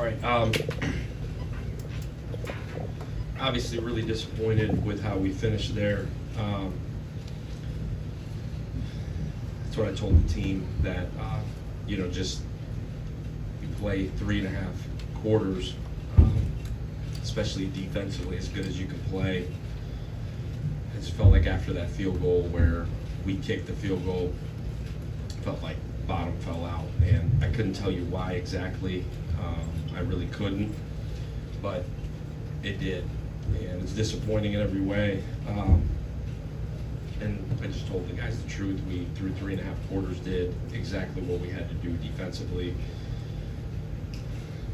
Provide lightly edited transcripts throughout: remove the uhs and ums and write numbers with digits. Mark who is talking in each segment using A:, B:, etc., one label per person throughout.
A: right. Obviously, really disappointed with how we finished there. That's what I told the team, that just you play 3.5 quarters, especially defensively, as good as you can play. I just felt like after that field goal where we kicked the field goal, felt like bottom fell out, and I couldn't tell you why exactly. I really couldn't, but it did, and it's disappointing in every way. And I just told the guys the truth. We, through 3.5 quarters, did exactly what we had to do defensively.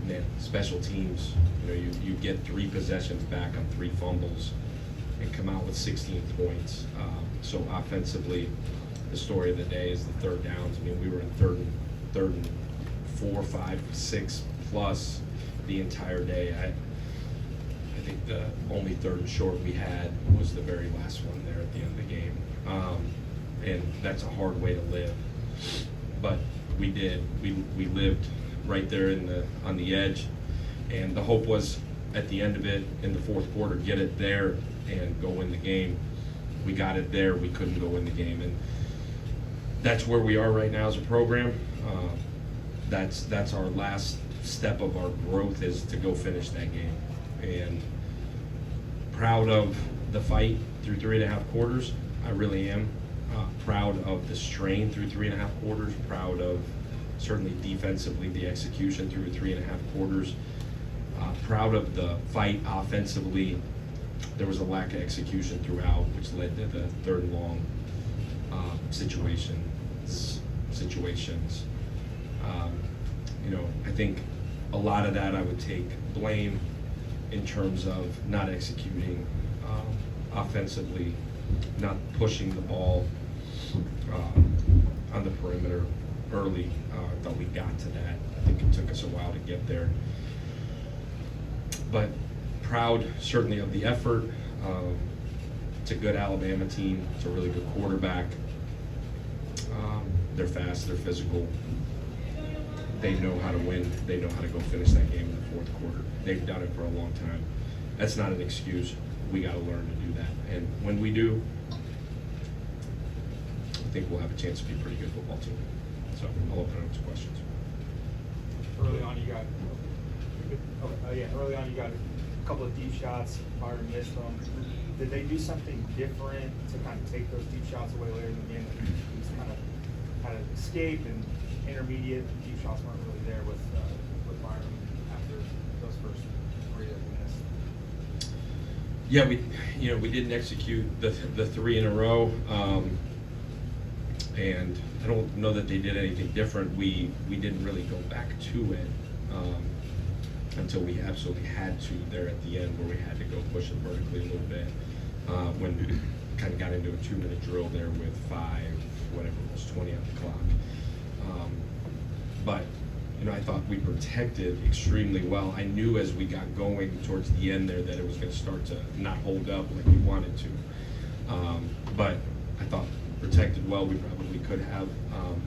A: Man, special teams, you get 3 possessions back on 3 fumbles and come out with 16 points. So offensively, the story of the day is the third downs. I mean, we were in third and 4, 5, 6 plus the entire day. I think the only third and short we had was the very last one there at the end of the game. And that's a hard way to live. But we did. We lived right there on the edge. And the hope was at the end of it, in the fourth quarter, get it there and go win the game. We got it there. We couldn't go win the game. And that's where we are right now as a program. That's our last step of our growth, is to go finish that game. And proud of the fight through 3.5 quarters. I really am. Proud of the strain through 3.5 quarters. Proud of certainly defensively the execution through 3.5 quarters. Proud of the fight offensively. There was a lack of execution throughout, which led to the third and long situations. I think a lot of that I would take blame in terms of not executing offensively, not pushing the ball on the perimeter early. I thought we got to that. I think it took us a while to get there. But proud certainly of the effort. It's a good Alabama team. It's a really good quarterback. They're fast, they're physical. They know how to win. They know how to go finish that game in the fourth quarter. They've done it for a long time. That's not an excuse. We got to learn to do that. And when we do, I think we'll have a chance to be a pretty good football team. So I'll open it up to questions.
B: Early on, you got a couple of deep shots. Byron missed them. Did they do something different to kind of take those deep shots away later in the game? He just kind of had an escape, and intermediate deep shots weren't really there with Byron after those first 3 that we missed.
A: Yeah, we didn't execute the 3 in a row, and I don't know that they did anything different. We didn't really go back to it until we absolutely had to there at the end, where we had to go push it vertically a little bit, when we kind of got into a 2-minute drill there with 20 on the clock. But I thought we protected extremely well. I knew as we got going towards the end there that it was going to start to not hold up like we wanted to. But I thought protected well. We probably could have.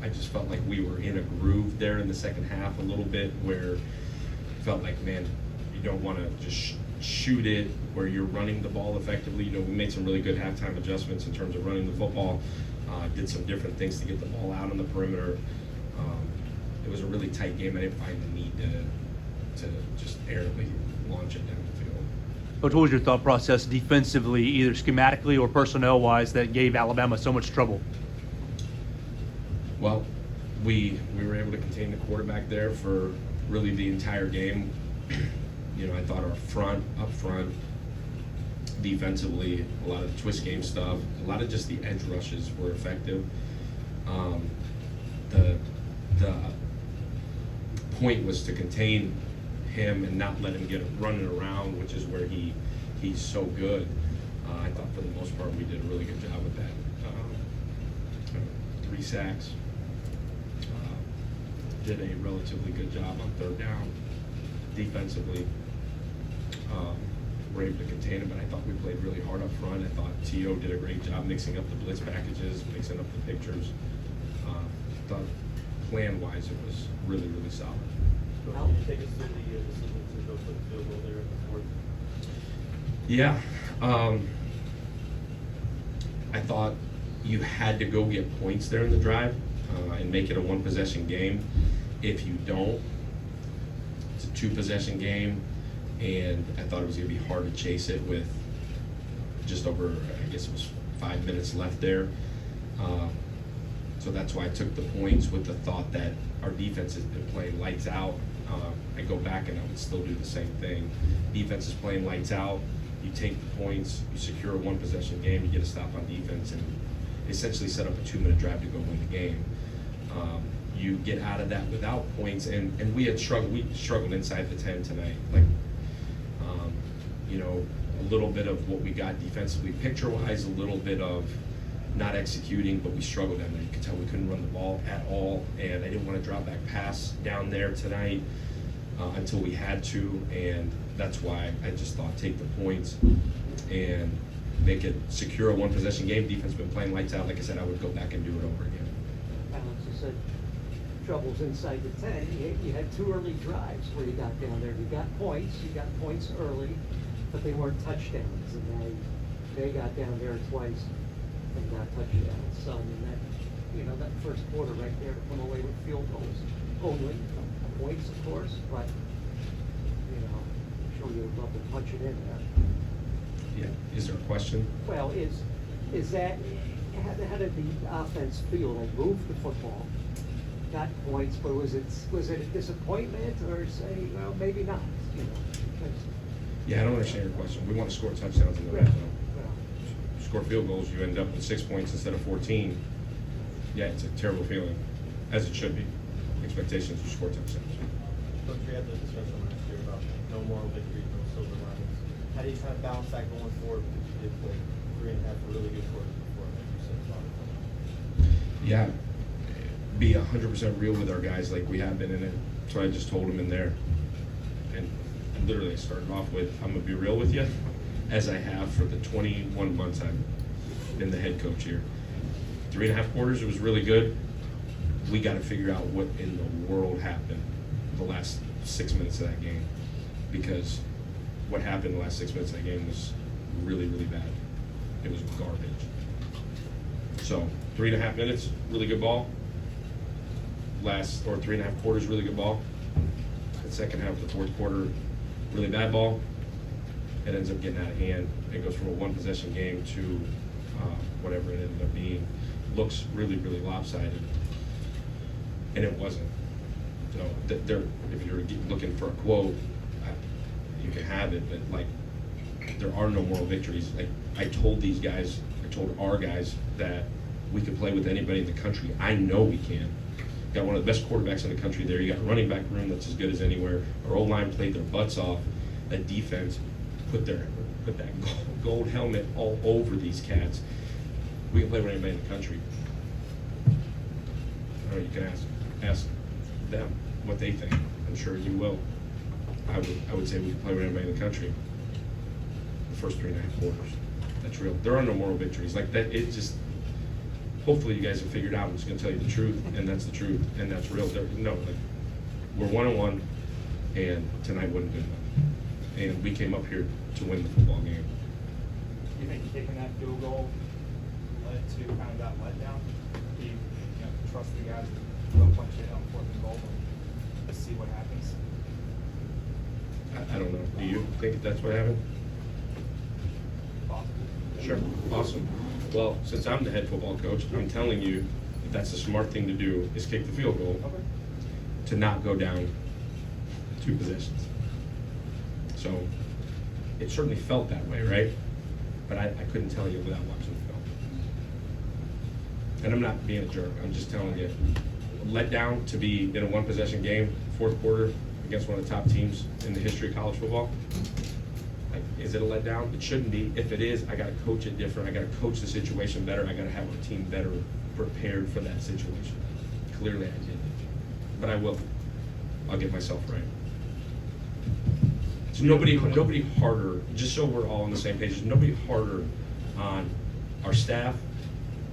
A: I just felt like we were in a groove there in the second half a little bit, where it felt like, man, you don't want to just shoot it where you're running the ball effectively. We made some really good halftime adjustments in terms of running the football. Did some different things to get the ball out on the perimeter. It was a really tight game. I didn't find the need to just airily launch it down the field.
C: Coach, what was your thought process defensively, either schematically or personnel-wise, that gave Alabama so much trouble?
A: Well, we were able to contain the quarterback there for really the entire game. I thought our up front, defensively, a lot of the twist game stuff, a lot of just the edge rushes were effective. The point was to contain him and not let him get running around, which is where he's so good. I thought for the most part we did a really good job with that. 3 sacks. Did a relatively good job on third down defensively. We're able to contain him, but I thought we played really hard up front. I thought T.O. did a great job mixing up the blitz packages, mixing up the pictures. I thought plan-wise it was really, really solid.
D: Can you take us through the decision to go for the field goal there at the fourth?
A: Yeah, I thought you had to go get points there in the drive and make it a one-possession game. If you don't, it's a two-possession game, and I thought it was going to be hard to chase it with just over, I guess it was 5 minutes left there. So that's why I took the points with the thought that our defense has been playing lights out. I go back and I would still do the same thing. Defense is playing lights out. You take the points, you secure a one-possession game, you get a stop on defense, and essentially set up a 2-minute drive to go win the game. You get out of that without points, and we struggled inside the 10 tonight. Like, you know, a little bit of what we got defensively, picture-wise, a little bit of not executing, but we struggled down there. You could tell we couldn't run the ball at all, and I didn't want to drop back pass down there tonight until we had to, and that's why I just thought take the points and make it secure a one-possession game. Defense been playing lights out. Like I said, I would go back and do it over again.
E: Alex, you said troubles inside the 10. You had 2 early drives where you got down there. You got points early, but they weren't touchdowns, and they got down there twice and got touchdowns. So, I mean, that first quarter right there to come away with field goals only, points, of course, but, I'm sure you would love to punch it in there.
A: Yeah. Is there a question?
E: Well, is that, how did the offense feel? They moved the football, got points, but was it a disappointment, or say, well, maybe not, because,
A: Yeah, I don't understand your question. We want to score touchdowns in the red zone.
E: well,
A: Score field goals, you end up with 6 points instead of 14. Yeah, it's a terrible feeling, as it should be. Expectations to score touchdowns.
D: Coach, we had the discussion last year about no moral victories, no silver linings. How do you kind of balance that going forward? Because you did play 3.5 really good quarters before, like you said about it.
A: Yeah, be 100% real with our guys like we have been in it. So I just told them in there. And literally I started off with, I'm going to be real with you, as I have for the 21 months I've been the head coach here. 3.5 quarters, it was really good. We got to figure out what in the world happened the last 6 minutes of that game. Because what happened the last 6 minutes of that game was really, really bad. It was garbage. So 3.5 minutes, really good ball. 3.5 quarters, really good ball. The second half of the fourth quarter, really bad ball. It ends up getting out of hand. It goes from a one-possession game to whatever it ended up being. Looks really, really lopsided, and it wasn't. If you're looking for a quote, you can have it, but like, there are no moral victories. Like, I told our guys that we could play with anybody in the country. I know we can. Got one of the best quarterbacks in the country there. You got a running back room that's as good as anywhere. Our O-line played their butts off. That defense put that gold helmet all over these cats. We can play with anybody in the country. Or you can ask them what they think. I'm sure you will. I would say we can play with anybody in the country. The first 3.5 quarters. That's real. There are no moral victories. Like that, it just, hopefully you guys have figured out. I'm just going to tell you the truth, and that's the truth, and that's real. We're 1-1, and tonight wasn't good enough. And we came up here to win the football game.
B: Do you think kicking that field goal led to kind of that letdown? Do you trust the guys to go punch it on 4th and goal and see what happens?
A: I don't know. Do you think that's what happened?
B: Possible.
A: Sure. Awesome. Well, since I'm the head football coach, I'm telling you that that's the smart thing to do is kick the field goal
B: Okay.
A: to not go down 2 possessions. So it certainly felt that way, right? But I couldn't tell you without watching the film. And I'm not being a jerk. I'm just telling you, let down to be in a one-possession game, 4th quarter, against one of the top teams in the history of college football. Like, is it a letdown? It shouldn't be. If it is, I got to coach it different. I got to coach the situation better. I got to have our team better prepared for that situation. Clearly, I did. But I will. I'll get myself right. So nobody harder, just so we're all on the same page, there's nobody harder on our staff,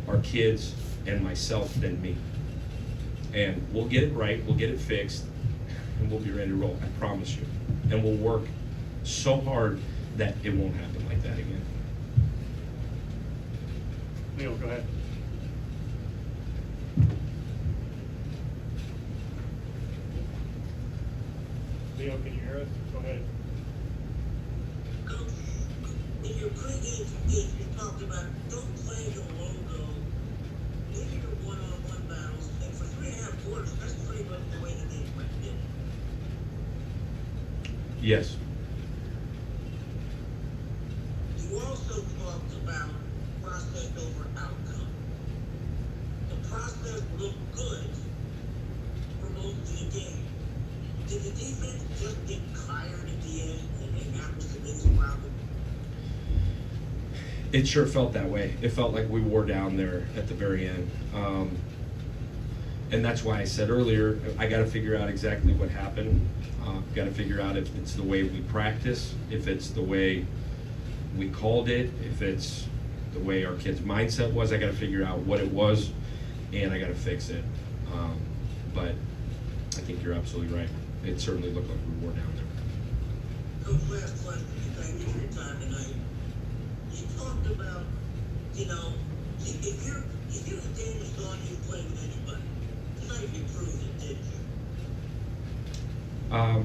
A: our kids, and myself than me. And we'll get it right, we'll get it fixed. and we'll be ready to roll. I promise you. And we'll work so hard that it won't happen like that again.
B: Leo, go ahead. Leo, can you hear us? Go ahead.
F: Coach, in your pregame speech, you talked about don't play your logo, limit your one-on-one battles, and for 3.5 quarters, that's pretty much the way the game went, didn't it?
A: Yes.
F: You also talked about process over outcome. The process looked good for most of the game. Did the defense just get tired at the end, and that was the biggest problem?
A: It sure felt that way. It felt like we wore down there at the very end. And that's why I said earlier, I got to figure out exactly what happened. Got to figure out if it's the way we practice, if it's the way we called it, if it's the way our kids' mindset was. I got to figure out what it was, and I got to fix it. But I think you're absolutely right. It certainly looked like we wore down there.
F: Coach, last question. Thank you for your time tonight. You talked about, you know, if you're a Danish on, you play with anybody. Tonight you proved it, didn't you?
A: I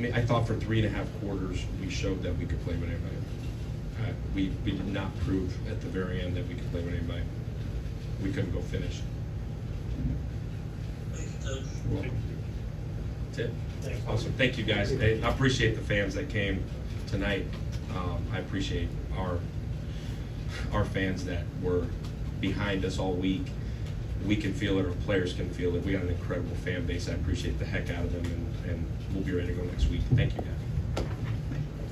A: mean, I thought for 3.5 quarters we showed that we could play with anybody. We did not prove at the very end that we could play with anybody. We couldn't go finish.
F: Thank you, Coach.
A: You're welcome. That's it.
B: Thanks.
A: Awesome. Thank you, guys. I appreciate the fans that came tonight. I appreciate our fans that were behind us all week. We can feel it, our players can feel it. We got an incredible fan base. I appreciate the heck out of them, and we'll be ready to go next week. Thank you, guys.